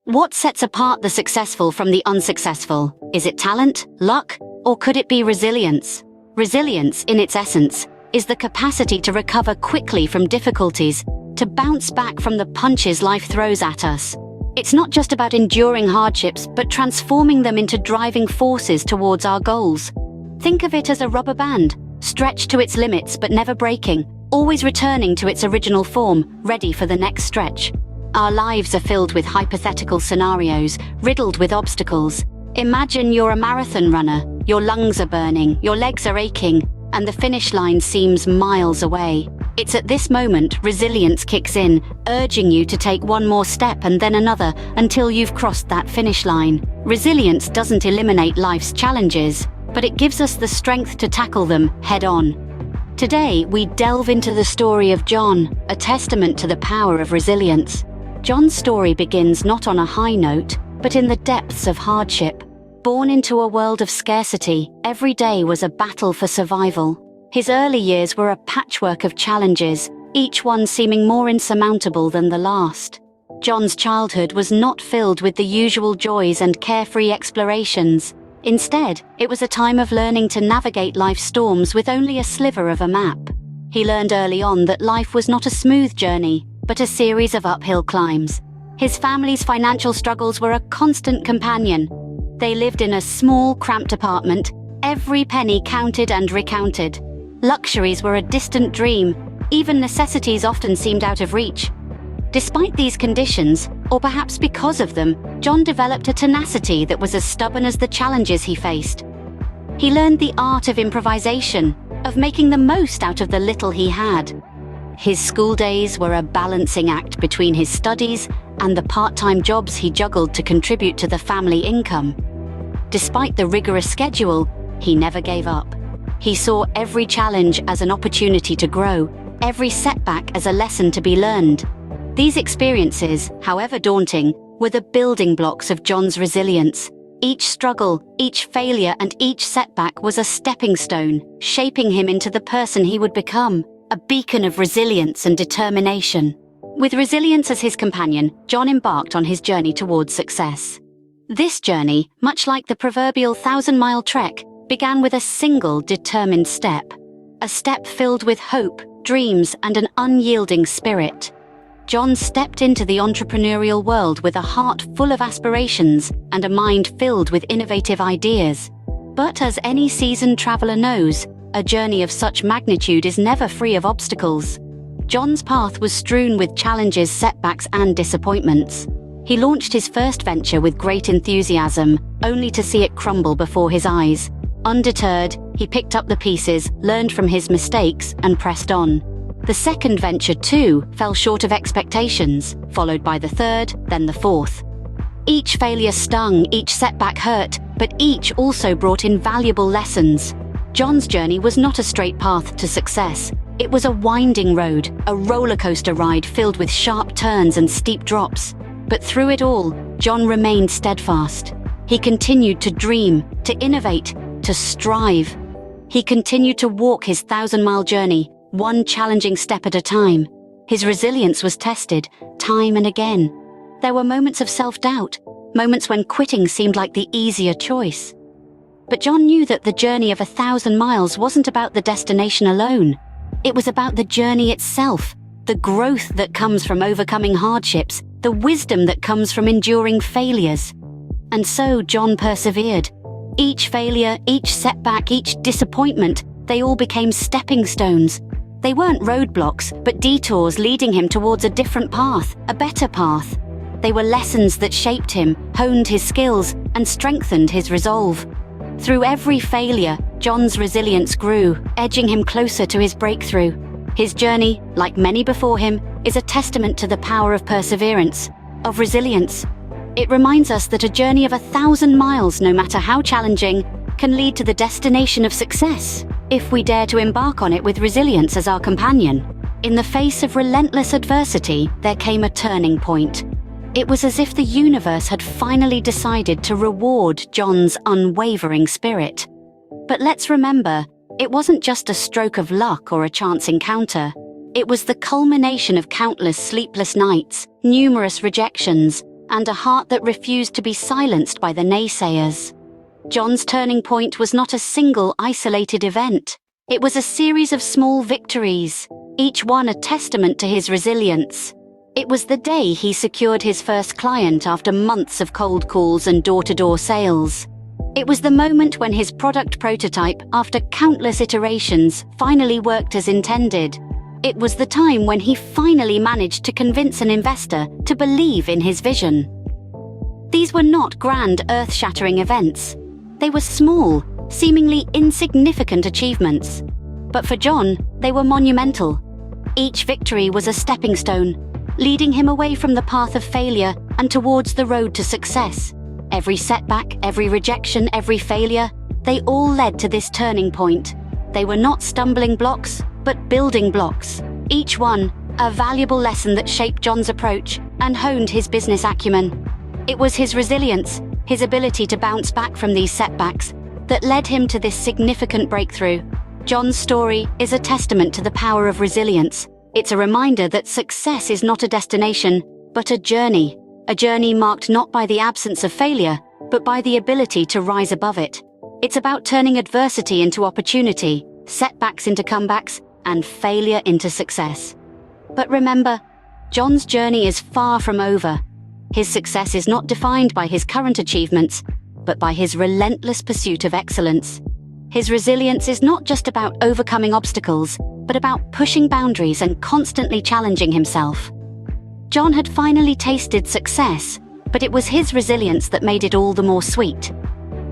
What sets apart the successful from the unsuccessful? Is it talent, luck, or could it be resilience? Resilience, in its essence, is the capacity to recover quickly from difficulties, to bounce back from the punches life throws at us. It's not just about enduring hardships, but transforming them into driving forces towards our goals. Think of it as a rubber band, stretched to its limits but never breaking, always returning to its original form, ready for the next stretch. Our lives are filled with hypothetical scenarios, riddled with obstacles. Imagine you're a marathon runner, your lungs are burning, your legs are aching, and the finish line seems miles away. It's at this moment resilience kicks in, urging you to take one more step and then another until you've crossed that finish line. Resilience doesn't eliminate life's challenges, but it gives us the strength to tackle them head-on. Today, we delve into the story of John, a testament to the power of resilience. John's story begins not on a high note, but in the depths of hardship. Born into a world of scarcity, every day was a battle for survival. His early years were a patchwork of challenges, each one seeming more insurmountable than the last. John's childhood was not filled with the usual joys and carefree explorations. Instead, it was a time of learning to navigate life's storms with only a sliver of a map. He learned early on that life was not a smooth journey, but a series of uphill climbs. His family's financial struggles were a constant companion. They lived in a small, cramped apartment, every penny counted and recounted. Luxuries were a distant dream, even necessities often seemed out of reach. Despite these conditions, or perhaps because of them, John developed a tenacity that was as stubborn as the challenges he faced. He learned the art of improvisation, of making the most out of the little he had. His school days were a balancing act between his studies and the part-time jobs he juggled to contribute to the family income. Despite the rigorous schedule, he never gave up. He saw every challenge as an opportunity to grow, every setback as a lesson to be learned. These experiences, however daunting, were the building blocks of John's resilience. Each struggle, each failure, and each setback was a stepping stone, shaping him into the person he would become, a beacon of resilience and determination. With resilience as his companion, John embarked on his journey towards success. This journey, much like the proverbial 1,000-mile trek, began with a single determined step. A step filled with hope, dreams, and an unyielding spirit. John stepped into the entrepreneurial world with a heart full of aspirations and a mind filled with innovative ideas. But as any seasoned traveler knows, a journey of such magnitude is never free of obstacles. John's path was strewn with challenges, setbacks, and disappointments. He launched his first venture with great enthusiasm, only to see it crumble before his eyes. Undeterred, he picked up the pieces, learned from his mistakes, and pressed on. The second venture, too, fell short of expectations, followed by the third, then the fourth. Each failure stung, each setback hurt, but each also brought invaluable lessons. John's journey was not a straight path to success. It was a winding road, a roller coaster ride filled with sharp turns and steep drops. But through it all, John remained steadfast. He continued to dream, to innovate, to strive. He continued to walk his 1,000-mile journey, one challenging step at a time. His resilience was tested, time and again. There were moments of self-doubt, moments when quitting seemed like the easier choice. But John knew that the journey of 1,000 miles wasn't about the destination alone. It was about the journey itself, the growth that comes from overcoming hardships, the wisdom that comes from enduring failures. And so John persevered. Each failure, each setback, each disappointment, they all became stepping stones. They weren't roadblocks, but detours leading him towards a different path, a better path. They were lessons that shaped him, honed his skills, and strengthened his resolve. Through every failure, John's resilience grew, edging him closer to his breakthrough. His journey, like many before him, is a testament to the power of perseverance, of resilience. It reminds us that a journey of 1,000 miles, no matter how challenging, can lead to the destination of success, if we dare to embark on it with resilience as our companion. In the face of relentless adversity, there came a turning point. It was as if the universe had finally decided to reward John's unwavering spirit. But let's remember, it wasn't just a stroke of luck or a chance encounter. It was the culmination of countless sleepless nights, numerous rejections, and a heart that refused to be silenced by the naysayers. John's turning point was not a single isolated event. It was a series of small victories, each one a testament to his resilience. It was the day he secured his first client after months of cold calls and door-to-door sales. It was the moment when his product prototype, after countless iterations, finally worked as intended. It was the time when he finally managed to convince an investor to believe in his vision. These were not grand, earth-shattering events. They were small, seemingly insignificant achievements. But for John, they were monumental. Each victory was a stepping stone, leading him away from the path of failure and towards the road to success. Every setback, every rejection, every failure, they all led to this turning point. They were not stumbling blocks, but building blocks. Each one, a valuable lesson that shaped John's approach and honed his business acumen. It was his resilience, his ability to bounce back from these setbacks, that led him to this significant breakthrough. John's story is a testament to the power of resilience. It's a reminder that success is not a destination, but a journey marked not by the absence of failure, but by the ability to rise above it. It's about turning adversity into opportunity, setbacks into comebacks, and failure into success. But remember, John's journey is far from over. His success is not defined by his current achievements, but by his relentless pursuit of excellence. His resilience is not just about overcoming obstacles, but about pushing boundaries and constantly challenging himself. John had finally tasted success, but it was his resilience that made it all the more sweet.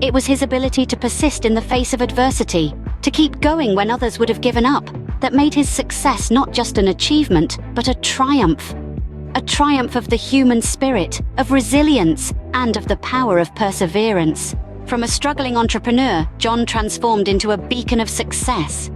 It was his ability to persist in the face of adversity, to keep going when others would have given up, that made his success not just an achievement, but a triumph. A triumph of the human spirit, of resilience, and of the power of perseverance. From a struggling entrepreneur, John transformed into a beacon of success.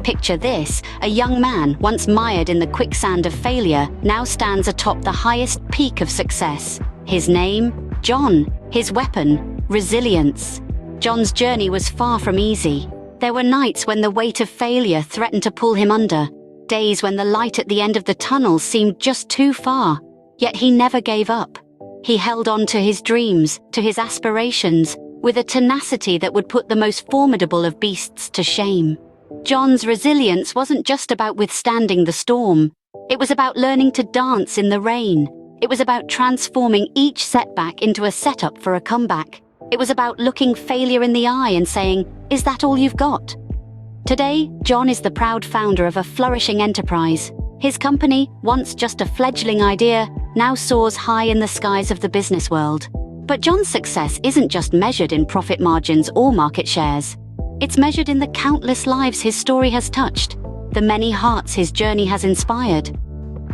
Picture this, a young man, once mired in the quicksand of failure, now stands atop the highest peak of success. His name? John. His weapon? Resilience. John's journey was far from easy. There were nights when the weight of failure threatened to pull him under. Days when the light at the end of the tunnel seemed just too far. Yet he never gave up. He held on to his dreams, to his aspirations, with a tenacity that would put the most formidable of beasts to shame. John's resilience wasn't just about withstanding the storm. It was about learning to dance in the rain. It was about transforming each setback into a setup for a comeback. It was about looking failure in the eye and saying, "Is that all you've got?" Today, John is the proud founder of a flourishing enterprise. His company, once just a fledgling idea, now soars high in the skies of the business world. But John's success isn't just measured in profit margins or market shares. It's measured in the countless lives his story has touched, the many hearts his journey has inspired.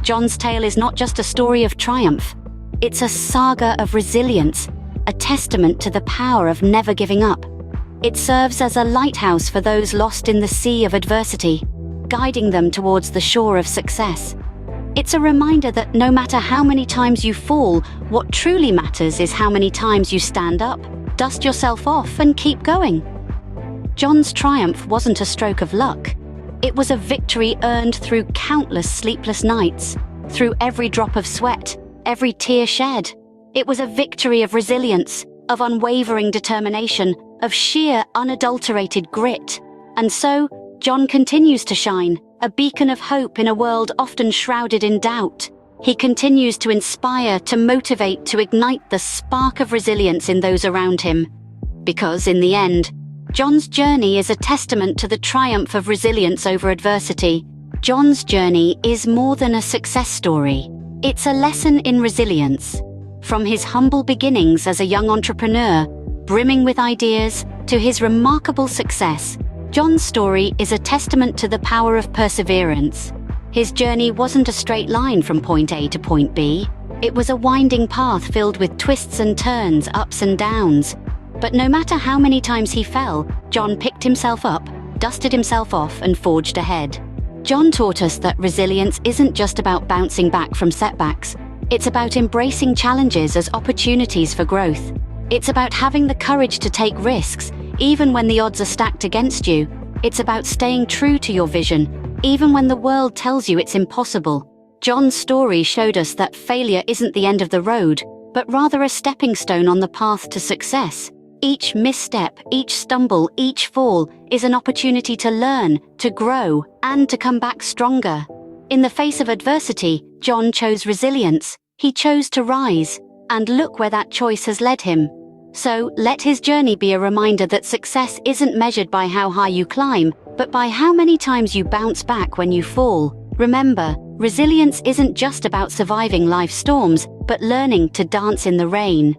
John's tale is not just a story of triumph. It's a saga of resilience, a testament to the power of never giving up. It serves as a lighthouse for those lost in the sea of adversity, guiding them towards the shore of success. It's a reminder that no matter how many times you fall, what truly matters is how many times you stand up, dust yourself off, and keep going. John's triumph wasn't a stroke of luck. It was a victory earned through countless sleepless nights, through every drop of sweat, every tear shed. It was a victory of resilience, of unwavering determination, of sheer, unadulterated grit. And so, John continues to shine, a beacon of hope in a world often shrouded in doubt. He continues to inspire, to motivate, to ignite the spark of resilience in those around him. Because, in the end, John's journey is a testament to the triumph of resilience over adversity. John's journey is more than a success story. It's a lesson in resilience. From his humble beginnings as a young entrepreneur, brimming with ideas, to his remarkable success, John's story is a testament to the power of perseverance. His journey wasn't a straight line from point A to point B. It was a winding path filled with twists and turns, ups and downs. But no matter how many times he fell, John picked himself up, dusted himself off, and forged ahead. John taught us that resilience isn't just about bouncing back from setbacks. It's about embracing challenges as opportunities for growth. It's about having the courage to take risks, even when the odds are stacked against you. It's about staying true to your vision, even when the world tells you it's impossible. John's story showed us that failure isn't the end of the road. but rather a stepping stone on the path to success. Each misstep, each stumble, each fall is an opportunity to learn, to grow, and to come back stronger. In the face of adversity, John chose resilience. He chose to rise, and look where that choice has led him. So, let his journey be a reminder that success isn't measured by how high you climb, but by how many times you bounce back when you fall. Remember, resilience isn't just about surviving life's storms, but learning to dance in the rain.